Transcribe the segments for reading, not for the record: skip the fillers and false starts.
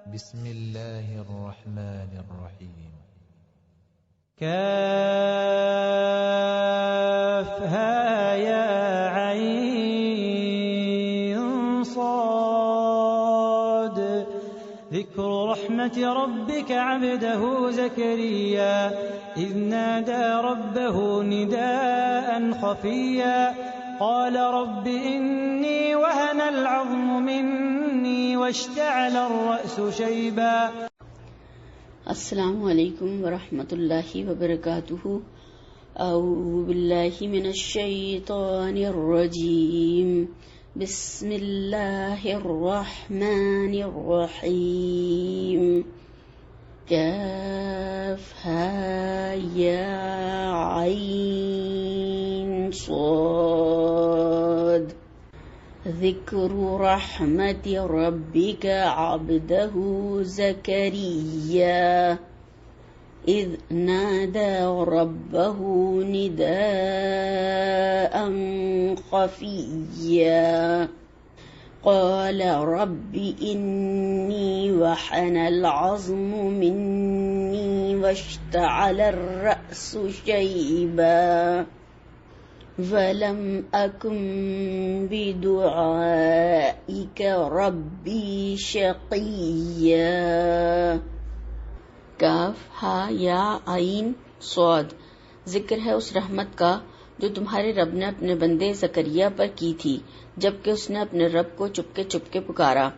بسم الله الرحمن الرحيم. كافها يا عين صاد ذكر رحمة ربك عبده زكريا إذ نادى ربه نداء خفيا قال رب إني وهن العظم مني واشتعل الرأس شيبا. السلام علیکم ورحمۃ اللہ وبرکاتہ. اعوذ باللہ من الشیطان الرجیم. بسم اللہ الرحمن الرحیم. کافها یا عین صاد ذکر رحمت ربک عبدہ زکریا اذ نادى ربه نداء خفيا قال رب إني وحن العظم مني واشتعل الرأس شيبا ولم أكن بدعائك ربي شقيا. کاف ہا یا عین صاد ذکر ہے اس رحمت کا جو تمہارے رب نے اپنے بندے زکریا پر کی تھی جبکہ اس نے اپنے رب کو چپکے پکارا.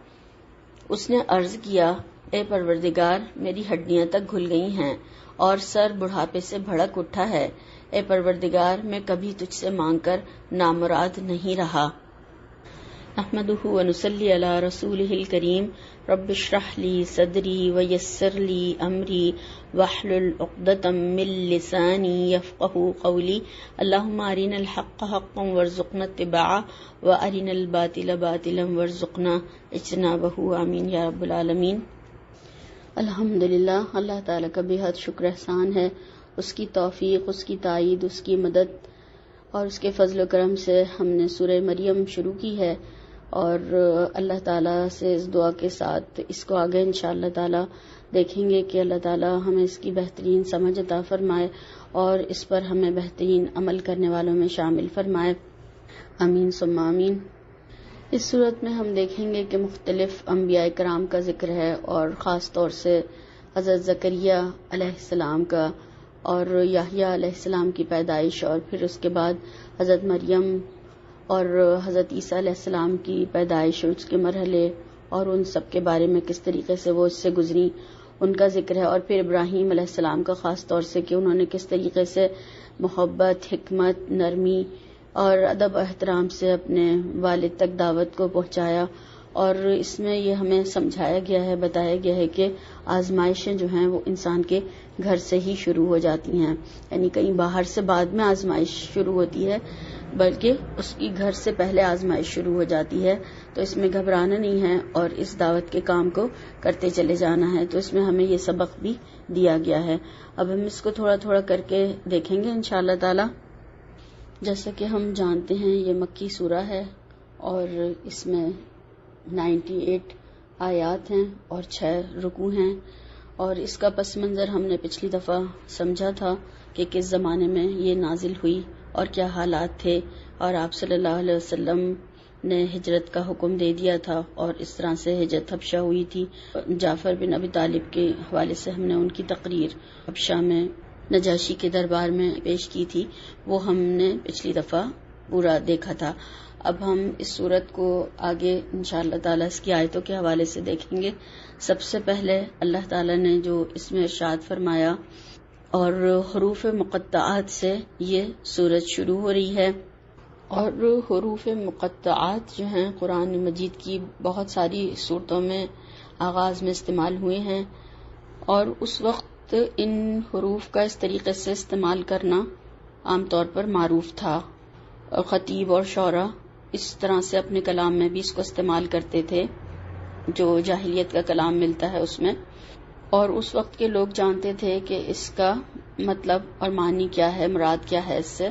اس نے عرض کیا اے پروردگار میری ہڈیاں تک گھل گئی ہیں اور سر بڑھاپے سے بھڑک اٹھا ہے. اے پروردگار میں کبھی تجھ سے مانگ کر نامراد نہیں رہا. نحمدہ ونصلی علی رسولہ الکریم. رب اشرح لی صدری ویسر لی امری واحلل عقدۃ من لسانی یفقہوا قولی. اللہم ارنا الحق حقا وارزقنا اتباعہ وارنا الباطل باطلا وارزقنا اجتنابہ. آمین یا رب العالمین. الحمدللہ اللہ تعالیٰ کا بے حد شکر احسان ہے. اس کی توفیق، اس کی تائید، اس کی مدد اور اس کے فضل و کرم سے ہم نے سورہ مریم شروع کی ہے اور اللہ تعالیٰ سے اس دعا کے ساتھ اس کو آگے انشاءاللہ تعالیٰ دیکھیں گے کہ اللہ تعالیٰ ہمیں اس کی بہترین سمجھ عطا فرمائے اور اس پر ہمیں بہترین عمل کرنے والوں میں شامل فرمائے. آمین ثم آمین. اس صورت میں ہم دیکھیں گے کہ مختلف انبیاء کرام کا ذکر ہے اور خاص طور سے حضرت زکریا علیہ السلام کا اور یحییٰ علیہ السلام کی پیدائش اور پھر اس کے بعد حضرت مریم اور حضرت عیسیٰ علیہ السلام کی پیدائش اور اس کے مرحلے اور ان سب کے بارے میں کس طریقے سے وہ اس سے گزری ان کا ذکر ہے. اور پھر ابراہیم علیہ السلام کا خاص طور سے کہ انہوں نے کس طریقے سے محبت، حکمت، نرمی اور ادب و احترام سے اپنے والد تک دعوت کو پہنچایا. اور اس میں یہ ہمیں سمجھایا گیا ہے، بتایا گیا ہے کہ آزمائشیں جو ہیں وہ انسان کے گھر سے ہی شروع ہو جاتی ہیں، یعنی کہیں باہر سے بعد میں آزمائش شروع ہوتی ہے بلکہ اس کی گھر سے پہلے آزمائش شروع ہو جاتی ہے. تو اس میں گھبرانا نہیں ہے اور اس دعوت کے کام کو کرتے چلے جانا ہے. تو اس میں ہمیں یہ سبق بھی دیا گیا ہے. اب ہم اس کو تھوڑا تھوڑا کر کے دیکھیں گے انشاءاللہ تعالی. جیسا کہ ہم جانتے ہیں یہ مکی سورہ ہے اور اس میں 98 آیات ہیں اور 6 رکوع ہیں. اور اس کا پس منظر ہم نے پچھلی دفعہ سمجھا تھا کہ کس زمانے میں یہ نازل ہوئی اور کیا حالات تھے اور آپ صلی اللہ علیہ وسلم نے ہجرت کا حکم دے دیا تھا اور اس طرح سے ہجرت حبشہ ہوئی تھی. جعفر بن ابی طالب کے حوالے سے ہم نے ان کی تقریر حبشہ میں نجاشی کے دربار میں پیش کی تھی، وہ ہم نے پچھلی دفعہ پورا دیکھا تھا. اب ہم اس صورت کو آگے انشاءاللہ تعالیٰ اس کی آیتوں کے حوالے سے دیکھیں گے. سب سے پہلے اللہ تعالیٰ نے جو اس میں ارشاد فرمایا اور حروف مقطعات سے یہ سورت شروع ہو رہی ہے. اور حروف مقطعات جو ہیں قرآن مجید کی بہت ساری صورتوں میں آغاز میں استعمال ہوئے ہیں اور اس وقت ان حروف کا اس طریقے سے استعمال کرنا عام طور پر معروف تھا. خطیب اور شعراء اس طرح سے اپنے کلام میں بھی اس کو استعمال کرتے تھے جو جاہلیت کا کلام ملتا ہے اس میں. اور اس وقت کے لوگ جانتے تھے کہ اس کا مطلب اور معنی کیا ہے، مراد کیا ہے اس سے.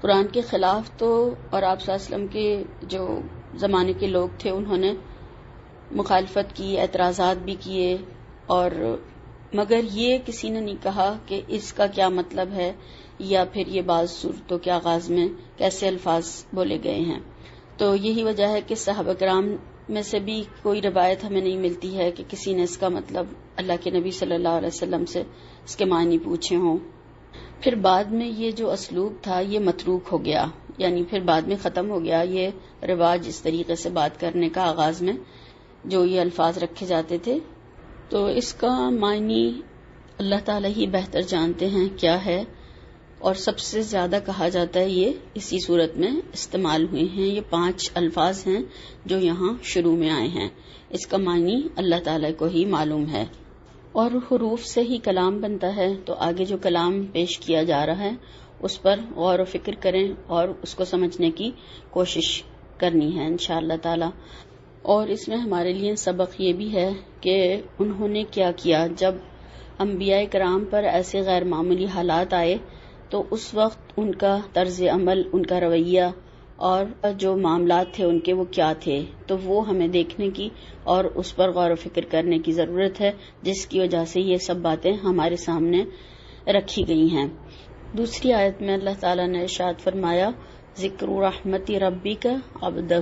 قرآن کے خلاف تو اور آپ صلی اللہ علیہ وسلم کے جو زمانے کے لوگ تھے انہوں نے مخالفت کی، اعتراضات بھی کیے، اور مگر یہ کسی نے نہیں کہا کہ اس کا کیا مطلب ہے یا پھر یہ بعض صورتوں کے آغاز میں کیسے الفاظ بولے گئے ہیں. تو یہی وجہ ہے کہ صحابہ کرام میں سے بھی کوئی روایت ہمیں نہیں ملتی ہے کہ کسی نے اس کا مطلب اللہ کے نبی صلی اللہ علیہ وسلم سے اس کے معنی پوچھے ہوں. پھر بعد میں یہ جو اسلوب تھا یہ متروک ہو گیا، یعنی پھر بعد میں ختم ہو گیا یہ رواج، اس طریقے سے بات کرنے کا آغاز میں جو یہ الفاظ رکھے جاتے تھے. تو اس کا معنی اللہ تعالیٰ ہی بہتر جانتے ہیں کیا ہے، اور سب سے زیادہ کہا جاتا ہے یہ اسی صورت میں استعمال ہوئے ہیں. یہ 5 الفاظ ہیں جو یہاں شروع میں آئے ہیں. اس کا معنی اللہ تعالیٰ کو ہی معلوم ہے، اور حروف سے ہی کلام بنتا ہے. تو آگے جو کلام پیش کیا جا رہا ہے اس پر غور و فکر کریں اور اس کو سمجھنے کی کوشش کرنی ہے انشاءاللہ تعالی. اور اس میں ہمارے لیے سبق یہ بھی ہے کہ انہوں نے کیا کیا جب انبیاء کرام پر ایسے غیر معمولی حالات آئے، تو اس وقت ان کا طرز عمل، ان کا رویہ اور جو معاملات تھے ان کے وہ کیا تھے. تو وہ ہمیں دیکھنے کی اور اس پر غور و فکر کرنے کی ضرورت ہے، جس کی وجہ سے یہ سب باتیں ہمارے سامنے رکھی گئی ہیں. دوسری آیت میں اللہ تعالیٰ نے ارشاد فرمایا، ذکر رحمت ربک عبدہ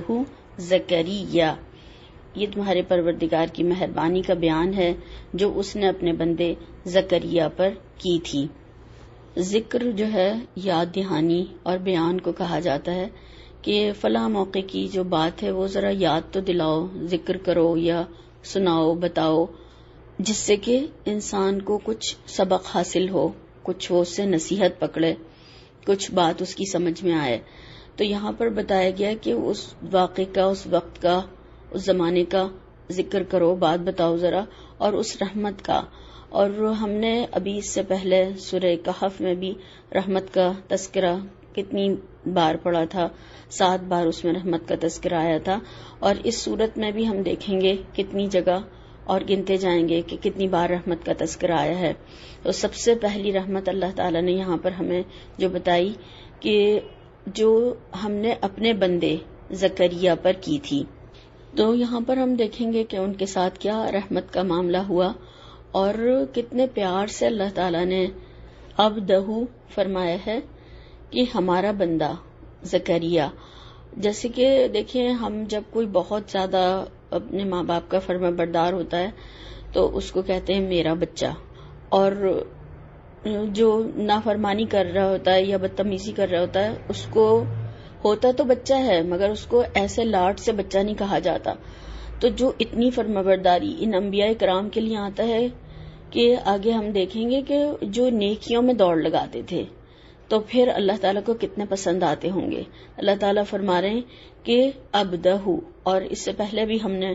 زکریا، یہ تمہارے پروردگار کی مہربانی کا بیان ہے جو اس نے اپنے بندے زکریا پر کی تھی. ذکر جو ہے یاد دہانی اور بیان کو کہا جاتا ہے کہ فلاں موقع کی جو بات ہے وہ ذرا یاد تو دلاؤ، ذکر کرو یا سناؤ، بتاؤ، جس سے کہ انسان کو کچھ سبق حاصل ہو، کچھ وہ اس سے نصیحت پکڑے، کچھ بات اس کی سمجھ میں آئے. تو یہاں پر بتایا گیا کہ اس واقعے کا، اس وقت کا، اس زمانے کا ذکر کرو، بات بتاؤ ذرا، اور اس رحمت کا. اور ہم نے ابھی اس سے پہلے سورہ کہف میں بھی رحمت کا تذکرہ کتنی بار پڑھا تھا، 7 بار اس میں رحمت کا تذکرہ آیا تھا. اور اس صورت میں بھی ہم دیکھیں گے کتنی جگہ اور گنتے جائیں گے کہ کتنی بار رحمت کا تذکرہ آیا ہے. تو سب سے پہلی رحمت اللہ تعالیٰ نے یہاں پر ہمیں جو بتائی کہ جو ہم نے اپنے بندے زکریا پر کی تھی. تو یہاں پر ہم دیکھیں گے کہ ان کے ساتھ کیا رحمت کا معاملہ ہوا، اور کتنے پیار سے اللہ تعالیٰ نے عبدہ فرمایا ہے کہ ہمارا بندہ زکریا. جیسے کہ دیکھیں، ہم جب کوئی بہت زیادہ اپنے ماں باپ کا فرما بردار ہوتا ہے تو اس کو کہتے ہیں میرا بچہ، اور جو نافرمانی کر رہا ہوتا ہے یا بدتمیزی کر رہا ہوتا ہے اس کو ہوتا تو بچہ ہے مگر اس کو ایسے لاڈ سے بچہ نہیں کہا جاتا. تو جو اتنی فرمانبرداری ان انبیاء کرام کے لیے آتا ہے کہ آگے ہم دیکھیں گے کہ جو نیکیوں میں دوڑ لگاتے تھے تو پھر اللہ تعالیٰ کو کتنے پسند آتے ہوں گے. اللہ تعالیٰ فرما رہے ہیں کہ عبدہ، اور اس سے پہلے بھی ہم نے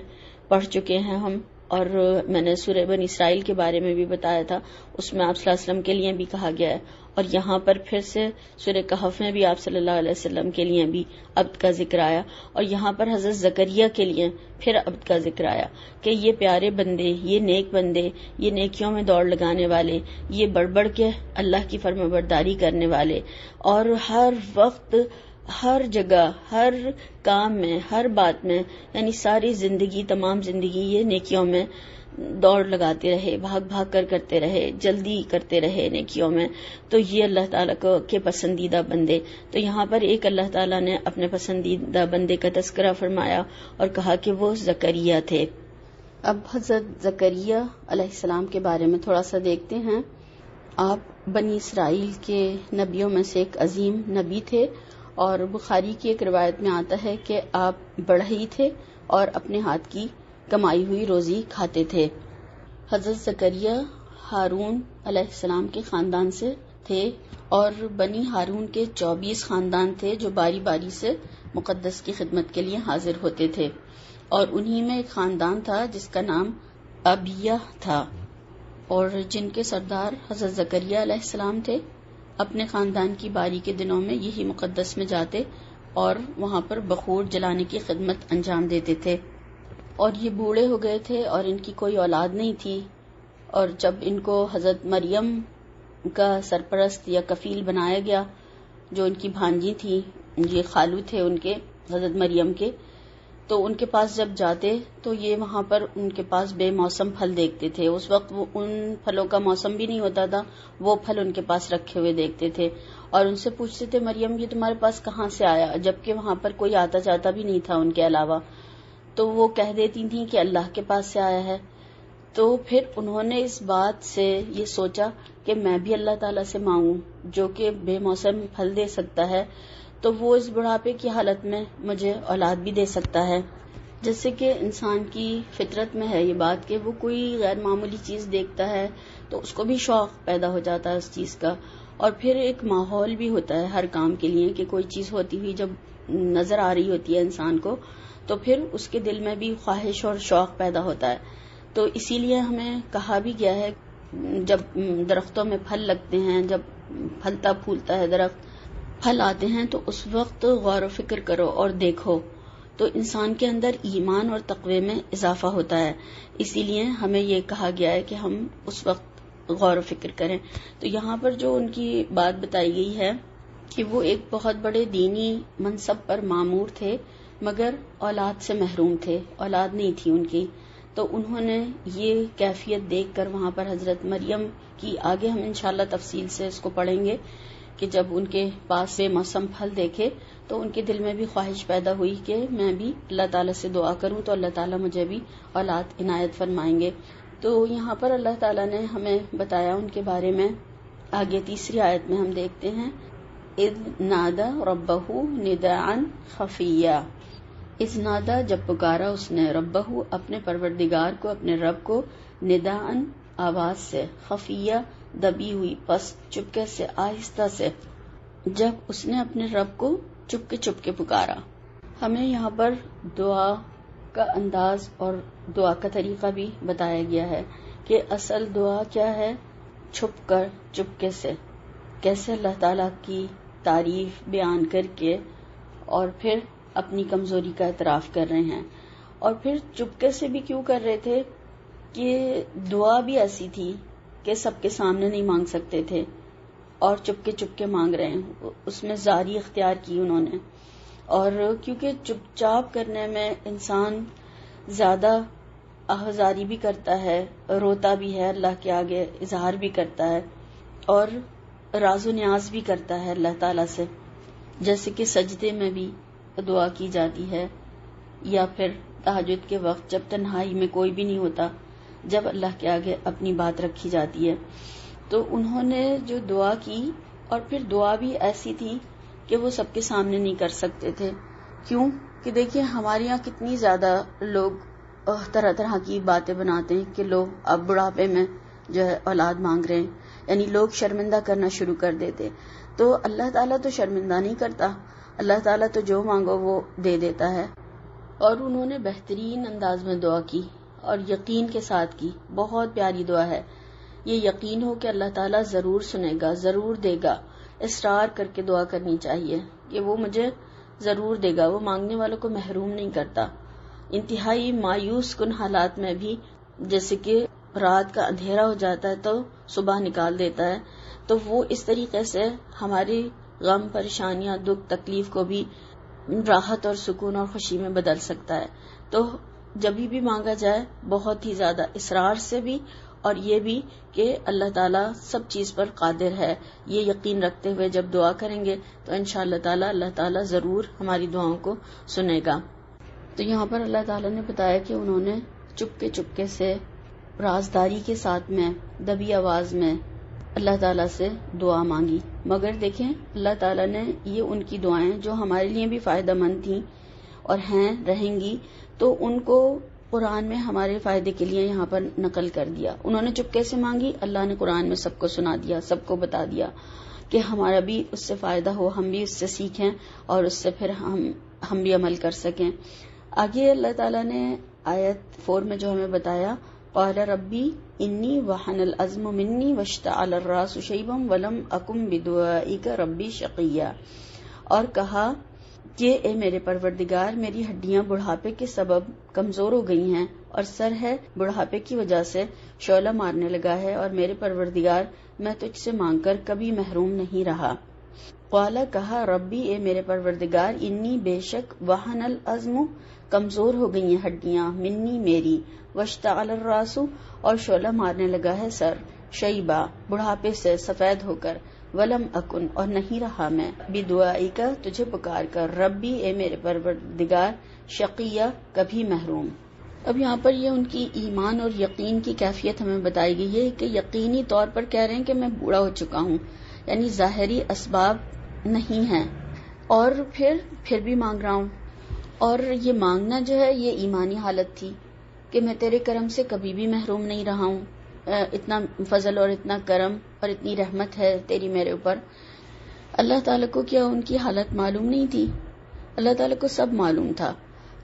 پڑھ چکے ہیں ہم، اور میں نے سورہ بنی اسرائیل کے بارے میں بھی بتایا تھا، اس میں آپ صلی اللہ علیہ وسلم کے لیے بھی کہا گیا ہے، اور یہاں پر پھر سے سورہ کہف میں بھی آپ صلی اللہ علیہ وسلم کے لیے بھی عبد کا ذکر آیا، اور یہاں پر حضرت زکریا کے لیے پھر عبد کا ذکر آیا کہ یہ پیارے بندے، یہ نیک بندے، یہ نیکیوں میں دوڑ لگانے والے، یہ بڑھ بڑھ کے اللہ کی فرمانبرداری کرنے والے، اور ہر وقت، ہر جگہ، ہر کام میں، ہر بات میں، یعنی ساری زندگی، تمام زندگی یہ نیکیوں میں دوڑ لگاتے رہے، بھاگ بھاگ کر کرتے رہے، جلدی کرتے رہے نیکیوں میں. تو یہ اللہ تعالیٰ کو کے پسندیدہ بندے. تو یہاں پر ایک اللہ تعالیٰ نے اپنے پسندیدہ بندے کا تذکرہ فرمایا اور کہا کہ وہ زکریا تھے. اب حضرت زکریا علیہ السلام کے بارے میں تھوڑا سا دیکھتے ہیں. آپ بنی اسرائیل کے نبیوں میں سے ایک عظیم نبی تھے، اور بخاری کی ایک روایت میں آتا ہے کہ آپ بڑھئی تھے اور اپنے ہاتھ کی کمائی ہوئی روزی کھاتے تھے. حضرت زکریا ہارون علیہ السلام کے خاندان سے تھے، اور بنی ہارون کے 24 خاندان تھے جو باری باری سے مقدس کی خدمت کے لیے حاضر ہوتے تھے، اور انہی میں ایک خاندان تھا جس کا نام ابیہ تھا، اور جن کے سردار حضرت زکریا علیہ السلام تھے. اپنے خاندان کی باری کے دنوں میں یہی مقدس میں جاتے اور وہاں پر بخور جلانے کی خدمت انجام دیتے تھے. اور یہ بوڑھے ہو گئے تھے اور ان کی کوئی اولاد نہیں تھی، اور جب ان کو حضرت مریم کا سرپرست یا کفیل بنایا گیا، جو ان کی بھانجی تھی، یہ خالو تھے ان کے حضرت مریم کے، تو ان کے پاس جب جاتے تو یہ وہاں پر ان کے پاس بے موسم پھل دیکھتے تھے. اس وقت وہ ان پھلوں کا موسم بھی نہیں ہوتا تھا, وہ پھل ان کے پاس رکھے ہوئے دیکھتے تھے اور ان سے پوچھتے تھے مریم یہ تمہارے پاس کہاں سے آیا, جبکہ وہاں پر کوئی آتا جاتا بھی نہیں تھا ان کے علاوہ. تو وہ کہہ دیتی تھیں کہ اللہ کے پاس سے آیا ہے. تو پھر انہوں نے اس بات سے یہ سوچا کہ میں بھی اللہ تعالیٰ سے مانگوں جو کہ بے موسم پھل دے سکتا ہے, تو وہ اس بڑھاپے کی حالت میں مجھے اولاد بھی دے سکتا ہے. جیسے کہ انسان کی فطرت میں ہے یہ بات کہ وہ کوئی غیر معمولی چیز دیکھتا ہے تو اس کو بھی شوق پیدا ہو جاتا ہے اس چیز کا, اور پھر ایک ماحول بھی ہوتا ہے ہر کام کے لیے کہ کوئی چیز ہوتی ہوئی جب نظر آ رہی ہوتی ہے انسان کو تو پھر اس کے دل میں بھی خواہش اور شوق پیدا ہوتا ہے. تو اسی لیے ہمیں کہا بھی گیا ہے جب درختوں میں پھل لگتے ہیں, جب پھلتا پھولتا ہے درخت, پھل آتے ہیں تو اس وقت غور و فکر کرو اور دیکھو, تو انسان کے اندر ایمان اور تقوی میں اضافہ ہوتا ہے. اسی لیے ہمیں یہ کہا گیا ہے کہ ہم اس وقت غور و فکر کریں. تو یہاں پر جو ان کی بات بتائی گئی ہے کہ وہ ایک بہت بڑے دینی منصب پر مامور تھے مگر اولاد سے محروم تھے, اولاد نہیں تھی ان کی. تو انہوں نے یہ کیفیت دیکھ کر وہاں پر حضرت مریم کی, آگے ہم انشاءاللہ تفصیل سے اس کو پڑھیں گے, کہ جب ان کے پاس بے موسم پھل دیکھے تو ان کے دل میں بھی خواہش پیدا ہوئی کہ میں بھی اللہ تعالیٰ سے دعا کروں تو اللہ تعالیٰ مجھے بھی اولاد عنایت فرمائیں گے. تو یہاں پر اللہ تعالیٰ نے ہمیں بتایا ان کے بارے میں. آگے تیسری آیت میں ہم دیکھتے ہیں اذ نادا ربہ نداء خفیہ. اذ نادا جب پکارا اس نے, ربہ اپنے پروردگار کو, اپنے رب کو, نداء آواز سے, خفیہ دبی ہوئی, پس چپکے سے, آہستہ سے. جب اس نے اپنے رب کو چپکے پکارا. ہمیں یہاں پر دعا کا انداز اور دعا کا طریقہ بھی بتایا گیا ہے کہ اصل دعا کیا ہے, چھپ کر چپکے سے, کیسے اللہ تعالیٰ کی تعریف بیان کر کے اور پھر اپنی کمزوری کا اعتراف کر رہے ہیں. اور پھر چپکے سے بھی کیوں کر رہے تھے کہ دعا بھی ایسی تھی کہ سب کے سامنے نہیں مانگ سکتے تھے اور چپکے مانگ رہے ہیں, اس میں زاری اختیار کی انہوں نے. اور کیونکہ چپ چاپ کرنے میں انسان زیادہ آہذاری بھی کرتا ہے, روتا بھی ہے, اللہ کے آگے اظہار بھی کرتا ہے اور راز و نیاز بھی کرتا ہے اللہ تعالیٰ سے, جیسے کہ سجدے میں بھی دعا کی جاتی ہے یا پھر تہجد کے وقت جب تنہائی میں کوئی بھی نہیں ہوتا, جب اللہ کے آگے اپنی بات رکھی جاتی ہے. تو انہوں نے جو دعا کی, اور پھر دعا بھی ایسی تھی کہ وہ سب کے سامنے نہیں کر سکتے تھے. کیوں کہ دیکھیں ہمارے یہاں کتنی زیادہ لوگ طرح طرح کی باتیں بناتے ہیں کہ لوگ اب بڑھاپے میں جو ہے اولاد مانگ رہے ہیں, یعنی لوگ شرمندہ کرنا شروع کر دیتے. تو اللہ تعالیٰ تو شرمندہ نہیں کرتا, اللہ تعالیٰ تو جو مانگو وہ دے دیتا ہے. اور انہوں نے بہترین انداز میں دعا کی اور یقین کے ساتھ کی. بہت پیاری دعا ہے, یہ یقین ہو کہ اللہ تعالیٰ ضرور سنے گا, ضرور دے گا. اصرار کر کے دعا کرنی چاہیے کہ وہ مجھے ضرور دے گا. وہ مانگنے والوں کو محروم نہیں کرتا. انتہائی مایوس کن حالات میں بھی, جیسے کہ رات کا اندھیرا ہو جاتا ہے تو صبح نکال دیتا ہے, تو وہ اس طریقے سے ہماری غم, پریشانیاں, دکھ, تکلیف کو بھی راحت اور سکون اور خوشی میں بدل سکتا ہے. تو جب بھی مانگا جائے بہت ہی زیادہ اصرار سے بھی, اور یہ بھی کہ اللہ تعالیٰ سب چیز پر قادر ہے, یہ یقین رکھتے ہوئے جب دعا کریں گے تو انشاءاللہ تعالیٰ اللہ تعالیٰ ضرور ہماری دعاؤں کو سنے گا. تو یہاں پر اللہ تعالیٰ نے بتایا کہ انہوں نے چپکے سے, رازداری کے ساتھ میں, دبی آواز میں اللہ تعالیٰ سے دعا مانگی. مگر دیکھیں اللہ تعالیٰ نے یہ ان کی دعائیں جو ہمارے لیے بھی فائدہ مند تھیں اور ہیں, رہیں گی, تو ان کو قرآن میں ہمارے فائدے کے لیے یہاں پر نقل کر دیا. انہوں نے چپکے سے مانگی, اللہ نے قرآن میں سب کو سنا دیا, سب کو بتا دیا کہ ہمارا بھی اس سے فائدہ ہو, ہم بھی اس سے سیکھیں اور اس سے پھر ہم بھی عمل کر سکیں. آگے اللہ تعالیٰ نے آیت 4 میں جو ہمیں بتایا, قال ربی انی وحن العظم منی واشتعل الراس شیبا ولم اکم بدعائک ربی شقیا. اور کہا کہ اے میرے پروردگار, میری ہڈیاں بڑھاپے کے سبب کمزور ہو گئی ہیں اور سر ہے بڑھاپے کی وجہ سے شعلہ مارنے لگا ہے, اور میرے پروردگار میں تجھ سے مانگ کر کبھی محروم نہیں رہا. قالا کہا ربی اے میرے پروردگار انی بے شک وہن العظم کمزور ہو گئی ہیں ہڈیاں منی میری واشتعل الراس اور شعلہ مارنے لگا ہے سر شیبا بڑھاپے سے سفید ہو کر ولم اکن اور نہیں رہا میں بدعائک تجھے پکار کر ربی اے میرے پروردگار شقیہ کبھی محروم. اب یہاں پر یہ ان کی ایمان اور یقین کی کیفیت ہمیں بتائی گئی ہے کہ یقینی طور پر کہہ رہے ہیں کہ میں بوڑھا ہو چکا ہوں، یعنی ظاہری اسباب نہیں ہیں، اور پھر بھی مانگ رہا ہوں. اور یہ مانگنا جو ہے یہ ایمانی حالت تھی کہ میں تیرے کرم سے کبھی بھی محروم نہیں رہا ہوں، اتنا فضل اور اتنا کرم اور اتنی رحمت ہے تیری میرے اوپر. اللہ تعالیٰ کو کیا ان کی حالت معلوم نہیں تھی؟ اللہ تعالیٰ کو سب معلوم تھا،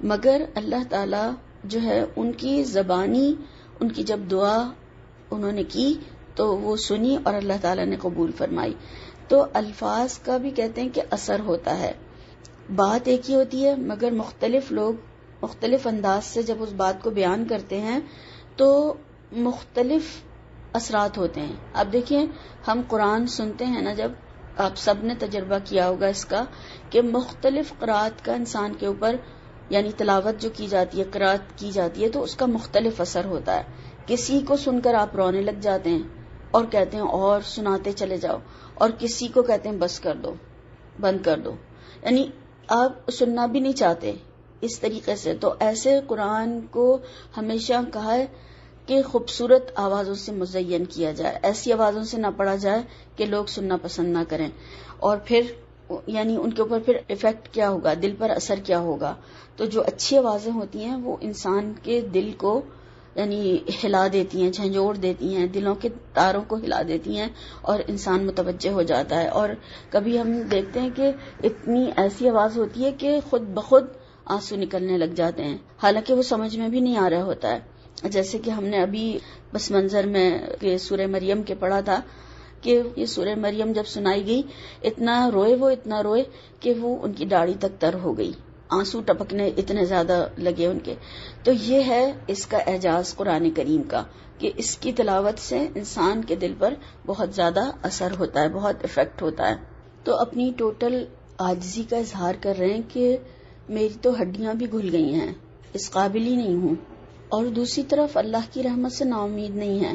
مگر اللہ تعالیٰ جو ہے ان کی زبانی، ان کی جب دعا انہوں نے کی تو وہ سنی اور اللہ تعالیٰ نے قبول فرمائی. تو الفاظ کا بھی کہتے ہیں کہ اثر ہوتا ہے، بات ایک ہی ہوتی ہے مگر مختلف لوگ مختلف انداز سے جب اس بات کو بیان کرتے ہیں تو مختلف اثرات ہوتے ہیں. اب دیکھیں ہم قرآن سنتے ہیں نا، جب آپ سب نے تجربہ کیا ہوگا اس کا کہ مختلف قرات کا انسان کے اوپر، یعنی تلاوت جو کی جاتی ہے، قرات کی جاتی ہے، تو اس کا مختلف اثر ہوتا ہے. کسی کو سن کر آپ رونے لگ جاتے ہیں اور کہتے ہیں اور سناتے چلے جاؤ، اور کسی کو کہتے ہیں بس کر دو، بند کر دو، یعنی آپ سننا بھی نہیں چاہتے اس طریقے سے. تو ایسے قرآن کو ہمیشہ کہا ہے کہ خوبصورت آوازوں سے مزین کیا جائے، ایسی آوازوں سے نہ پڑھا جائے کہ لوگ سننا پسند نہ کریں. اور پھر یعنی ان کے اوپر پھر ایفیکٹ کیا ہوگا، دل پر اثر کیا ہوگا. تو جو اچھی آوازیں ہوتی ہیں وہ انسان کے دل کو یعنی ہلا دیتی ہیں، جھنجھوڑ دیتی ہیں، دلوں کے تاروں کو ہلا دیتی ہیں اور انسان متوجہ ہو جاتا ہے. اور کبھی ہم دیکھتے ہیں کہ اتنی ایسی آواز ہوتی ہے کہ خود بخود آنسو نکلنے لگ جاتے ہیں، حالانکہ وہ سمجھ میں بھی نہیں آ رہا ہوتا ہے. جیسے کہ ہم نے ابھی بس منظر میں کہ سورہ مریم کے پڑھا تھا کہ یہ سورہ مریم جب سنائی گئی اتنا روئے کہ وہ ان کی داڑھی تک تر ہو گئی، آنسو ٹپکنے اتنے زیادہ لگے ان کے. تو یہ ہے اس کا اعجاز قرآن کریم کا کہ اس کی تلاوت سے انسان کے دل پر بہت زیادہ اثر ہوتا ہے، بہت افیکٹ ہوتا ہے. تو اپنی ٹوٹل عاجزی کا اظہار کر رہے ہیں کہ میری تو ہڈیاں بھی گھل گئی ہیں، اس قابل ہی نہیں ہوں. اور دوسری طرف اللہ کی رحمت سے نا امید نہیں ہے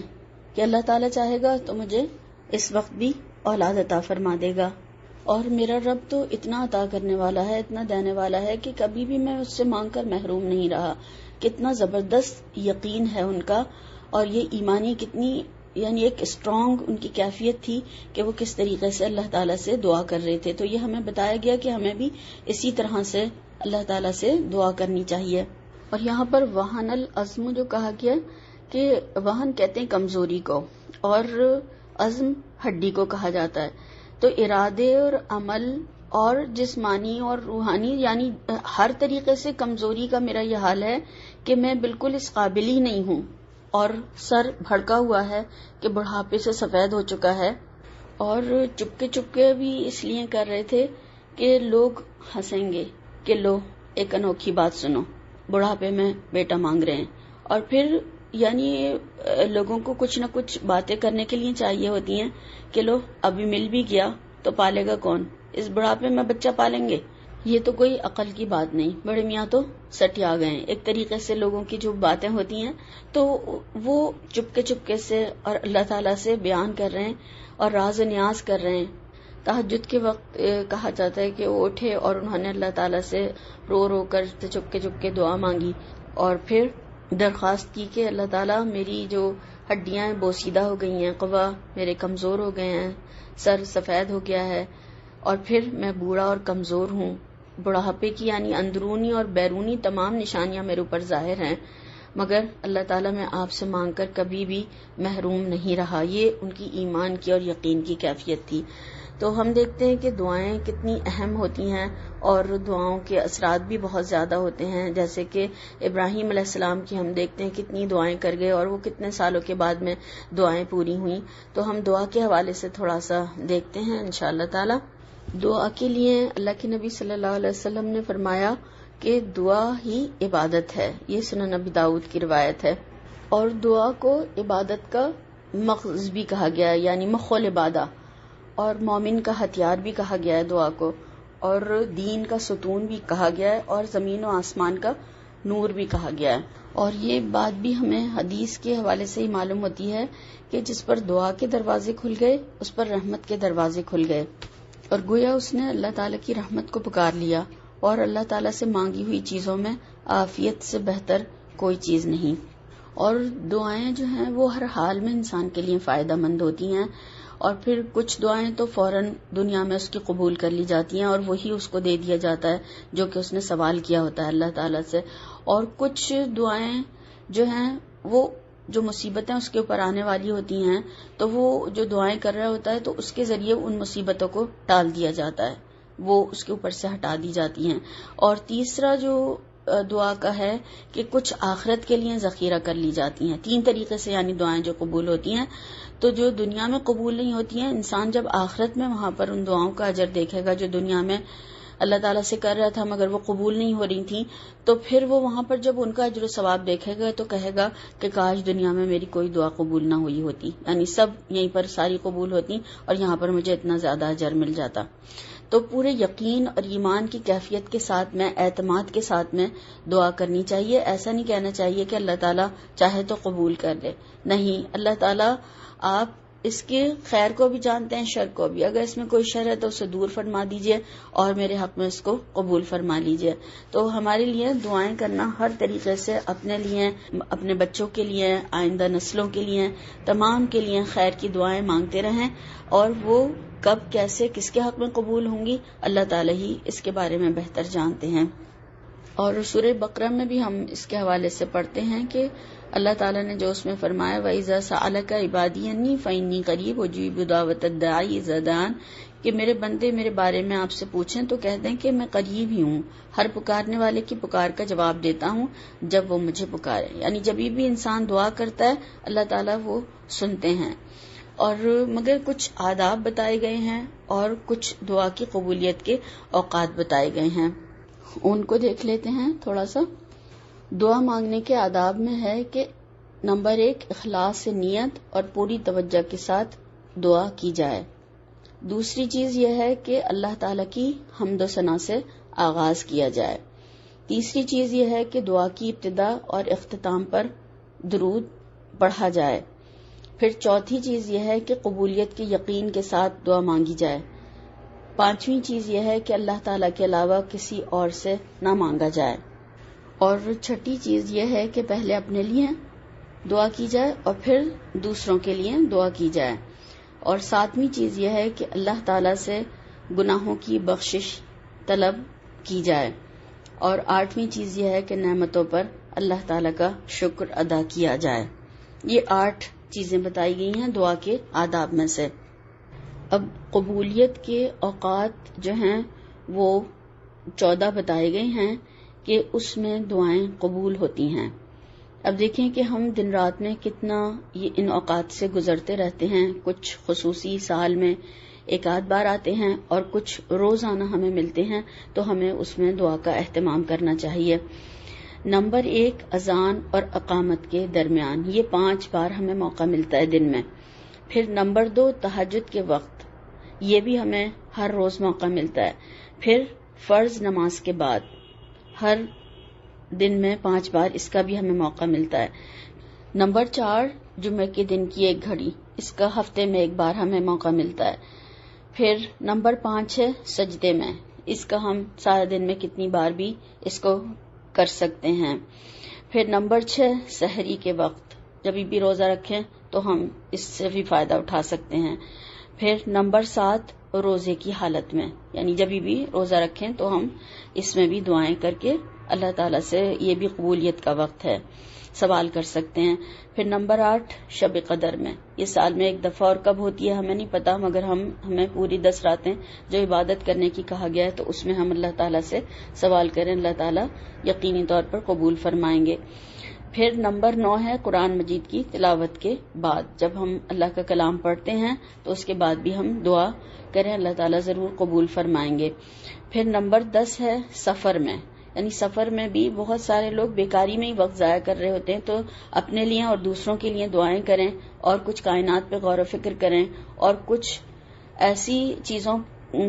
کہ اللہ تعالیٰ چاہے گا تو مجھے اس وقت بھی اولاد عطا فرما دے گا. اور میرا رب تو اتنا عطا کرنے والا ہے، اتنا دینے والا ہے کہ کبھی بھی میں اس سے مانگ کر محروم نہیں رہا. کتنا زبردست یقین ہے ان کا، اور یہ ایمانی کتنی یعنی ایک اسٹرانگ ان کی کیفیت تھی کہ وہ کس طریقے سے اللہ تعالیٰ سے دعا کر رہے تھے. تو یہ ہمیں بتایا گیا کہ ہمیں بھی اسی طرح سے اللہ تعالیٰ سے دعا کرنی چاہیے. اور یہاں پر وہن العزم جو کہا گیا کہ وہن کہتے ہیں کمزوری کو، اور عزم ہڈی کو کہا جاتا ہے. تو ارادے اور عمل اور جسمانی اور روحانی یعنی ہر طریقے سے کمزوری کا میرا یہ حال ہے کہ میں بالکل اس قابل ہی نہیں ہوں، اور سر بھڑکا ہوا ہے کہ بڑھاپے سے سفید ہو چکا ہے. اور چپکے بھی اس لیے کر رہے تھے کہ لوگ ہنسیں گے کہ لو ایک انوکھی بات سنو، بڑھاپے میں بیٹا مانگ رہے ہیں. اور پھر یعنی لوگوں کو کچھ نہ کچھ باتیں کرنے کے لیے چاہیے ہوتی ہیں کہ لو ابھی مل بھی گیا تو پالے گا کون، اس بڑھاپے میں بچہ پالیں گے. یہ تو کوئی عقل کی بات نہیں، بڑے میاں تو سٹیا گئے ہیں. ایک طریقے سے لوگوں کی جو باتیں ہوتی ہیں تو وہ چپکے سے اور اللہ تعالیٰ سے بیان کر رہے ہیں اور راز و نیاز کر رہے ہیں. تہجد کے وقت کہا جاتا ہے کہ وہ اٹھے اور انہوں نے اللہ تعالیٰ سے رو کر چپکے دعا مانگی، اور پھر درخواست کی کہ اللہ تعالیٰ میری جو ہڈیاں بوسیدہ ہو گئی ہیں، قوا میرے کمزور ہو گئے ہیں، سر سفید ہو گیا ہے، اور پھر میں بوڑھا اور کمزور ہوں. بڑھاپے کی یعنی اندرونی اور بیرونی تمام نشانیاں میرے اوپر ظاہر ہیں، مگر اللہ تعالیٰ میں آپ سے مانگ کر کبھی بھی محروم نہیں رہا. یہ ان کی ایمان کی اور یقین کی کیفیت تھی. تو ہم دیکھتے ہیں کہ دعائیں کتنی اہم ہوتی ہیں اور دعاؤں کے اثرات بھی بہت زیادہ ہوتے ہیں. جیسے کہ ابراہیم علیہ السلام کی ہم دیکھتے ہیں کتنی دعائیں کر گئے اور وہ کتنے سالوں کے بعد میں دعائیں پوری ہوئیں. تو ہم دعا کے حوالے سے تھوڑا سا دیکھتے ہیں انشاءاللہ تعالی. دعا کے لیے اللہ کے نبی صلی اللہ علیہ وسلم نے فرمایا کہ دعا ہی عبادت ہے. یہ سنن نبی داؤد کی روایت ہے. اور دعا کو عبادت کا مغز بھی کہا گیا ہے، یعنی مخ العبادہ. اور مومن کا ہتھیار بھی کہا گیا ہے دعا کو، اور دین کا ستون بھی کہا گیا ہے، اور زمین و آسمان کا نور بھی کہا گیا ہے. اور یہ بات بھی ہمیں حدیث کے حوالے سے ہی معلوم ہوتی ہے کہ جس پر دعا کے دروازے کھل گئے اس پر رحمت کے دروازے کھل گئے، اور گویا اس نے اللہ تعالیٰ کی رحمت کو پکار لیا. اور اللہ تعالیٰ سے مانگی ہوئی چیزوں میں عافیت سے بہتر کوئی چیز نہیں. اور دعائیں جو ہیں وہ ہر حال میں انسان کے لیے فائدہ مند ہوتی ہیں، اور پھر کچھ دعائیں تو فوراً دنیا میں اس کی قبول کر لی جاتی ہیں اور وہی اس کو دے دیا جاتا ہے جو کہ اس نے سوال کیا ہوتا ہے اللہ تعالیٰ سے. اور کچھ دعائیں جو ہیں وہ جو مصیبتیں اس کے اوپر آنے والی ہوتی ہیں تو وہ جو دعائیں کر رہا ہوتا ہے تو اس کے ذریعے ان مصیبتوں کو ٹال دیا جاتا ہے، وہ اس کے اوپر سے ہٹا دی جاتی ہیں. اور تیسرا جو دعا کا ہے کہ کچھ آخرت کے لیے ذخیرہ کر لی جاتی ہیں. 3 طریقے سے یعنی دعائیں جو قبول ہوتی ہیں، تو جو دنیا میں قبول نہیں ہوتی ہیں، انسان جب آخرت میں وہاں پر ان دعاؤں کا اجر دیکھے گا جو دنیا میں اللہ تعالیٰ سے کر رہا تھا مگر وہ قبول نہیں ہو رہی تھیں، تو پھر وہ وہاں پر جب ان کا اجر و ثواب دیکھے گا تو کہے گا کہ کاش دنیا میں میری کوئی دعا قبول نہ ہوئی ہوتی، یعنی سب یہیں پر ساری قبول ہوتی اور یہاں پر مجھے اتنا زیادہ اجر مل جاتا. تو پورے یقین اور ایمان کی کیفیت کے ساتھ میں، اعتماد کے ساتھ میں دعا کرنی چاہیے. ایسا نہیں کہنا چاہیے کہ اللہ تعالیٰ چاہے تو قبول کر لے، نہیں، اللہ تعالیٰ آپ اس کے خیر کو بھی جانتے ہیں، شر کو بھی. اگر اس میں کوئی شر ہے تو اسے دور فرما دیجئے اور میرے حق میں اس کو قبول فرما لیجئے. تو ہمارے لیے دعائیں کرنا ہر طریقے سے اپنے لیے، اپنے بچوں کے لیے، آئندہ نسلوں کے لیے، تمام کے لیے خیر کی دعائیں مانگتے رہیں، اور وہ کب کیسے کس کے حق میں قبول ہوں گی اللہ تعالیٰ ہی اس کے بارے میں بہتر جانتے ہیں. اور سورہ بقرہ میں بھی ہم اس کے حوالے سے پڑھتے ہیں کہ اللہ تعالیٰ نے جو اس میں فرمایا وَإِذَا سَأَلَكَ عِبَادِي عَنِّي فَإِنِّي قَرِيبٌ أُجِيبُ دَعْوَةَ الدَّاعِ إِذَا دَعَانِ، کہ میرے بندے میرے بارے میں آپ سے پوچھیں تو کہہ دیں کہ میں قریب ہی ہوں، ہر پکارنے والے کی پکار کا جواب دیتا ہوں جب وہ مجھے پکارے. یعنی جب بھی انسان دعا کرتا ہے اللہ تعالیٰ وہ سنتے ہیں. اور مگر کچھ آداب بتائے گئے ہیں اور کچھ دعا کی قبولیت کے اوقات بتائے گئے ہیں، ان کو دیکھ لیتے ہیں تھوڑا سا. دعا مانگنے کے آداب میں ہے کہ نمبر 1 اخلاص سے نیت اور پوری توجہ کے ساتھ دعا کی جائے. دوسری چیز یہ ہے کہ اللہ تعالیٰ کی حمد و ثنا سے آغاز کیا جائے. تیسری چیز یہ ہے کہ دعا کی ابتدا اور اختتام پر درود پڑھا جائے. پھر چوتھی چیز یہ ہے کہ قبولیت کے یقین کے ساتھ دعا مانگی جائے. پانچویں چیز یہ ہے کہ اللہ تعالیٰ کے علاوہ کسی اور سے نہ مانگا جائے. اور چھٹی چیز یہ ہے کہ پہلے اپنے لیے دعا کی جائے اور پھر دوسروں کے لیے دعا کی جائے. اور ساتویں چیز یہ ہے کہ اللہ تعالیٰ سے گناہوں کی بخشش طلب کی جائے. اور آٹھویں چیز یہ ہے کہ نعمتوں پر اللہ تعالیٰ کا شکر ادا کیا جائے. یہ 8 چیزیں بتائی گئی ہیں دعا کے آداب میں سے. اب قبولیت کے اوقات جو ہیں وہ 14 بتائے گئے ہیں کہ اس میں دعائیں قبول ہوتی ہیں. اب دیکھیں کہ ہم دن رات میں کتنا یہ ان اوقات سے گزرتے رہتے ہیں. کچھ خصوصی سال میں 1 بار آتے ہیں اور کچھ روزانہ ہمیں ملتے ہیں، تو ہمیں اس میں دعا کا اہتمام کرنا چاہیے. نمبر 1 اذان اور اقامت کے درمیان، یہ 5 بار ہمیں موقع ملتا ہے دن میں. پھر نمبر 2 تہجد کے وقت، یہ بھی ہمیں ہر روز موقع ملتا ہے. پھر فرض نماز کے بعد ہر دن میں 5 بار اس کا بھی ہمیں موقع ملتا ہے. نمبر 4 جمعے کے دن کی 1 گھڑی، اس کا ہفتے میں 1 بار ہمیں موقع ملتا ہے. پھر نمبر 5 ہے سجدے میں، اس کا ہم سارے دن میں کتنی بار بھی اس کو کر سکتے ہیں. پھر نمبر 6 سحری کے وقت، جب بھی روزہ رکھیں تو ہم اس سے بھی فائدہ اٹھا سکتے ہیں. پھر نمبر 7 روزے کی حالت میں، یعنی جب بھی روزہ رکھیں تو ہم اس میں بھی دعائیں کر کے اللہ تعالیٰ سے، یہ بھی قبولیت کا وقت ہے، سوال کر سکتے ہیں. پھر نمبر 8 شب قدر میں، یہ سال میں 1 دفعہ اور کب ہوتی ہے ہمیں نہیں پتا، مگر ہمیں پوری 10 راتیں جو عبادت کرنے کی کہا گیا ہے تو اس میں ہم اللہ تعالیٰ سے سوال کریں، اللہ تعالیٰ یقینی طور پر قبول فرمائیں گے. پھر نمبر 9 ہے قرآن مجید کی تلاوت کے بعد، جب ہم اللہ کا کلام پڑھتے ہیں تو اس کے بعد بھی ہم دعا کریں، اللہ تعالیٰ ضرور قبول فرمائیں گے. پھر نمبر 10 ہے سفر میں، یعنی سفر میں بھی بہت سارے لوگ بیکاری میں ہی وقت ضائع کر رہے ہوتے ہیں، تو اپنے لیے اور دوسروں کے لیے دعائیں کریں اور کچھ کائنات پہ غور و فکر کریں اور کچھ ایسی چیزوں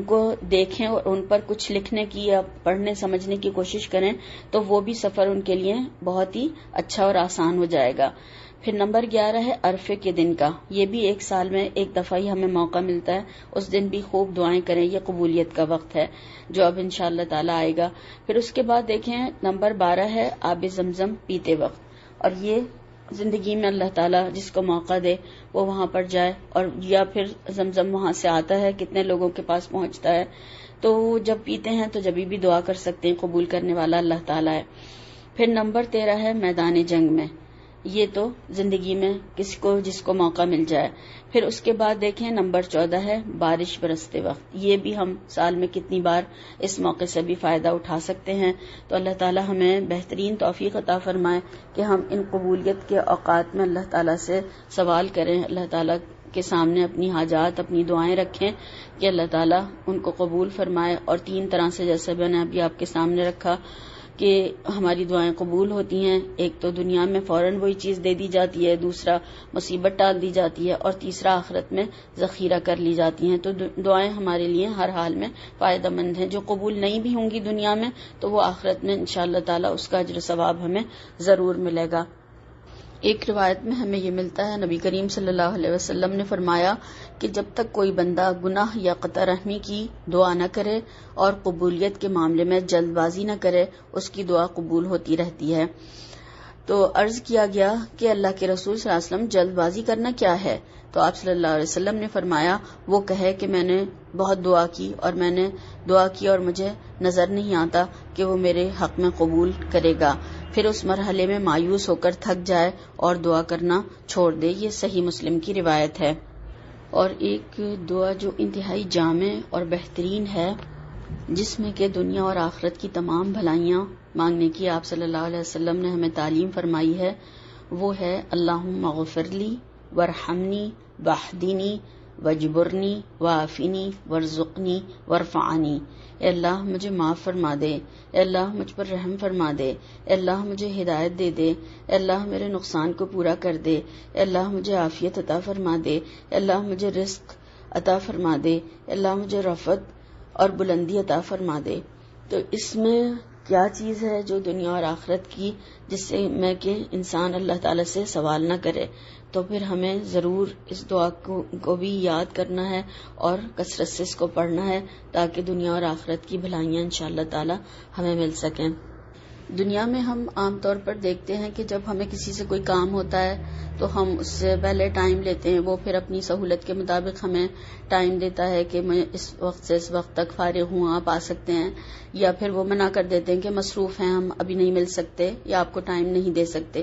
کو دیکھیں اور ان پر کچھ لکھنے کی یا پڑھنے سمجھنے کی کوشش کریں تو وہ بھی سفر ان کے لیے بہت ہی اچھا اور آسان ہو جائے گا۔ پھر نمبر 11 ہے عرفے کے دن کا۔ یہ بھی ایک سال میں ایک دفعہ ہی ہمیں موقع ملتا ہے، اس دن بھی خوب دعائیں کریں، یہ قبولیت کا وقت ہے جو اب انشاءاللہ تعالی آئے گا۔ پھر اس کے بعد دیکھیں نمبر 12 ہے آب زمزم پیتے وقت، اور یہ زندگی میں اللہ تعالیٰ جس کو موقع دے وہ وہاں پر جائے، اور یا پھر زمزم وہاں سے آتا ہے، کتنے لوگوں کے پاس پہنچتا ہے، تو جب پیتے ہیں تو جبھی بھی دعا کر سکتے ہیں، قبول کرنے والا اللہ تعالیٰ ہے۔ پھر نمبر 13 ہے میدان جنگ میں، یہ تو زندگی میں جس کو موقع مل جائے۔ پھر اس کے بعد دیکھیں نمبر 14 ہے بارش برستے وقت، یہ بھی ہم سال میں کتنی بار اس موقع سے بھی فائدہ اٹھا سکتے ہیں۔ تو اللہ تعالی ہمیں بہترین توفیق عطا فرمائے کہ ہم ان قبولیت کے اوقات میں اللہ تعالی سے سوال کریں، اللہ تعالی کے سامنے اپنی حاجات، اپنی دعائیں رکھیں کہ اللہ تعالیٰ ان کو قبول فرمائے۔ اور 3 طرح سے جیسے میں نے ابھی آپ کے سامنے رکھا کہ ہماری دعائیں قبول ہوتی ہیں، ایک تو دنیا میں فوراً وہی چیز دے دی جاتی ہے، دوسرا مصیبت ٹال دی جاتی ہے، اور تیسرا آخرت میں ذخیرہ کر لی جاتی ہیں۔ تو دعائیں ہمارے لیے ہر حال میں فائدہ مند ہیں، جو قبول نہیں بھی ہوں گی دنیا میں تو وہ آخرت میں انشاءاللہ تعالی اس کا اجر و ثواب ہمیں ضرور ملے گا۔ ایک روایت میں ہمیں یہ ملتا ہے، نبی کریم صلی اللہ علیہ وسلم نے فرمایا کہ جب تک کوئی بندہ گناہ یا قطع رحمی کی دعا نہ کرے اور قبولیت کے معاملے میں جلد بازی نہ کرے، اس کی دعا قبول ہوتی رہتی ہے۔ تو عرض کیا گیا کہ اللہ کے رسول صلی اللہ علیہ وسلم جلد بازی کرنا کیا ہے؟ تو آپ صلی اللہ علیہ وسلم نے فرمایا وہ کہے کہ میں نے بہت دعا کی اور مجھے نظر نہیں آتا کہ وہ میرے حق میں قبول کرے گا، پھر اس مرحلے میں مایوس ہو کر تھک جائے اور دعا کرنا چھوڑ دے۔ یہ صحیح مسلم کی روایت ہے۔ اور ایک دعا جو انتہائی جامع اور بہترین ہے، جس میں کہ دنیا اور آخرت کی تمام بھلائیاں مانگنے کی آپ صلی اللہ علیہ وسلم نے ہمیں تعلیم فرمائی ہے، وہ ہے اللہم اغفر لی وارحمنی واہدنی واجبرنی وعافنی وارزقنی وارفعنی۔ اے اللہ مجھے معاف فرما دے، اے اللہ مجھ پر رحم فرما دے، اے اللہ مجھے ہدایت دے دے، اے اللہ میرے نقصان کو پورا کر دے، اے اللہ مجھے عافیت عطا فرما دے، اے اللہ مجھے رزق عطا فرما دے، اے اللہ مجھے رفعت اور بلندی عطا فرما دے۔ تو اس میں کیا چیز ہے جو دنیا اور آخرت کی، جس سے میں کہ انسان اللہ تعالی سے سوال نہ کرے؟ تو پھر ہمیں ضرور اس دعا کو بھی یاد کرنا ہے اور کثرت سے اس کو پڑھنا ہے تاکہ دنیا اور آخرت کی بھلائیاں انشاءاللہ تعالی ہمیں مل سکیں۔ دنیا میں ہم عام طور پر دیکھتے ہیں کہ جب ہمیں کسی سے کوئی کام ہوتا ہے تو ہم اس سے پہلے ٹائم لیتے ہیں، وہ پھر اپنی سہولت کے مطابق ہمیں ٹائم دیتا ہے کہ میں اس وقت سے اس وقت تک فارغ ہوں، آپ آ سکتے ہیں، یا پھر وہ منع کر دیتے ہیں کہ مصروف ہیں، ہم ابھی نہیں مل سکتے یا آپ کو ٹائم نہیں دے سکتے۔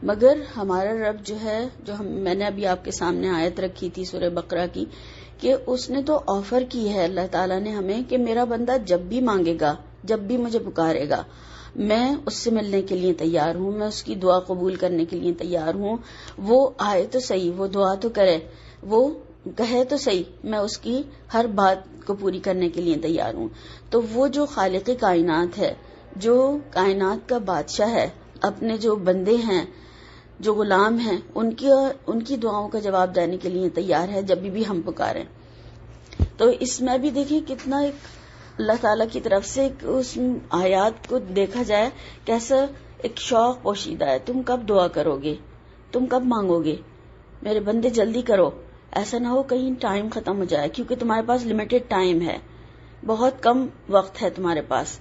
مگر ہمارا رب جو ہے، میں نے ابھی آپ کے سامنے آیت رکھی تھی سورہ بقرہ کی، کہ اس نے تو آفر کی ہے اللہ تعالیٰ نے ہمیں کہ میرا بندہ جب بھی مانگے گا، جب بھی مجھے پکارے گا، میں اس سے ملنے کے لیے تیار ہوں، میں اس کی دعا قبول کرنے کے لیے تیار ہوں۔ وہ آئے تو صحیح، وہ دعا تو کرے، وہ کہے تو صحیح، میں اس کی ہر بات کو پوری کرنے کے لیے تیار ہوں۔ تو وہ جو خالق کائنات ہے، جو کائنات کا بادشاہ ہے، اپنے جو بندے ہیں، جو غلام ہیں، ان کی دعاؤں کا جواب دینے کے لیے تیار ہے جب بھی ہم پکاریں۔ تو اس میں بھی دیکھیں کتنا ایک اللہ تعالیٰ کی طرف سے اس آیات کو دیکھا جائے کیسا ایک شوق پوشیدہ ہے۔ تم کب دعا کرو گے، تم کب مانگو گے، میرے بندے جلدی کرو، ایسا نہ ہو کہیں ٹائم ختم ہو جائے، کیونکہ تمہارے پاس لمیٹڈ ٹائم ہے، بہت کم وقت ہے تمہارے پاس۔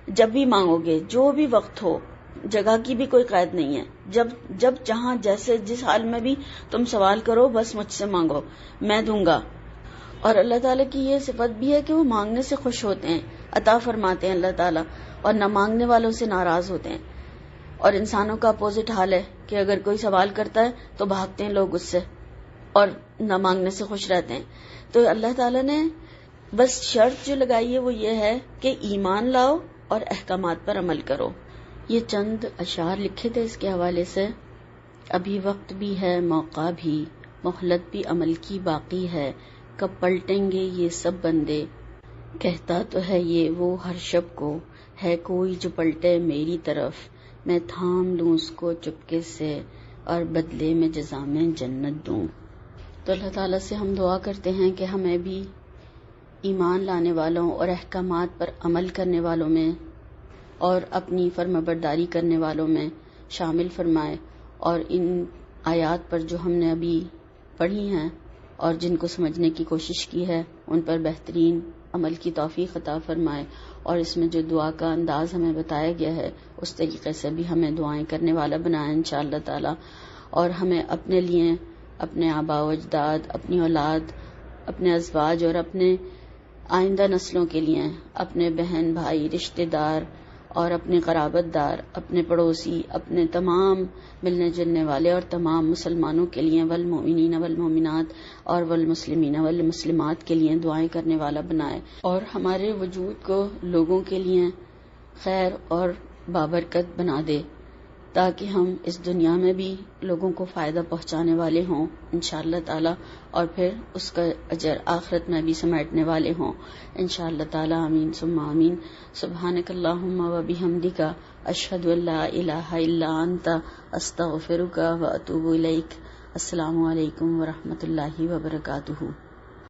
جب بھی مانگو گے، جو بھی وقت ہو، جگہ کی بھی کوئی قید نہیں ہے، جب جہاں جیسے جس حال میں بھی تم سوال کرو، بس مجھ سے مانگو، میں دوں گا۔ اور اللہ تعالیٰ کی یہ صفت بھی ہے کہ وہ مانگنے سے خوش ہوتے ہیں، عطا فرماتے ہیں اللہ تعالیٰ، اور نہ مانگنے والوں سے ناراض ہوتے ہیں۔ اور انسانوں کا اپوزٹ حال ہے کہ اگر کوئی سوال کرتا ہے تو بھاگتے ہیں لوگ اس سے، اور نہ مانگنے سے خوش رہتے ہیں۔ تو اللہ تعالیٰ نے بس شرط جو لگائی ہے وہ یہ ہے کہ ایمان لاؤ اور احکامات پر عمل کرو۔ یہ چند اشعار لکھے تھے اس کے حوالے سے۔ ابھی وقت بھی ہے، موقع بھی، مہلت بھی عمل کی باقی ہے، کب پلٹیں گے یہ سب بندے، کہتا تو ہے یہ وہ ہر شب کو، ہے کوئی جو پلٹے میری طرف، میں تھام لوں اس کو چپکے سے اور بدلے میں جزا میں جنت دوں۔ تو اللہ تعالیٰ سے ہم دعا کرتے ہیں کہ ہمیں بھی ایمان لانے والوں اور احکامات پر عمل کرنے والوں میں اور اپنی فرمانبرداری کرنے والوں میں شامل فرمائے، اور ان آیات پر جو ہم نے ابھی پڑھی ہیں اور جن کو سمجھنے کی کوشش کی ہے ان پر بہترین عمل کی توفیق عطا فرمائے، اور اس میں جو دعا کا انداز ہمیں بتایا گیا ہے اس طریقے سے بھی ہمیں دعائیں کرنے والا بنائے انشاءاللہ تعالی، اور ہمیں اپنے لیے، اپنے آباء و اجداد، اپنی اولاد، اپنے ازواج اور اپنے آئندہ نسلوں کے لیے، اپنے بہن بھائی رشتہ دار اور اپنے قرابت دار، اپنے پڑوسی، اپنے تمام ملنے جلنے والے اور تمام مسلمانوں کے لیے، والمؤمنین والمؤمنات اور والمسلمین والمسلمات کے لیے دعائیں کرنے والا بنائے، اور ہمارے وجود کو لوگوں کے لیے خیر اور بابرکت بنا دے، تاکہ ہم اس دنیا میں بھی لوگوں کو فائدہ پہنچانے والے ہوں انشاءاللہ تعالی، اور پھر اس کا اجر آخرت میں بھی سمیٹنے والے ہوں انشاءاللہ تعالی۔ آمین ثم آمین۔ سبحانک اللہم و بحمدک، اشہد ان لا الہ الا انت، استغفرک و اتوب الیک۔ السلام علیکم ورحمۃ اللہ وبرکاتہ۔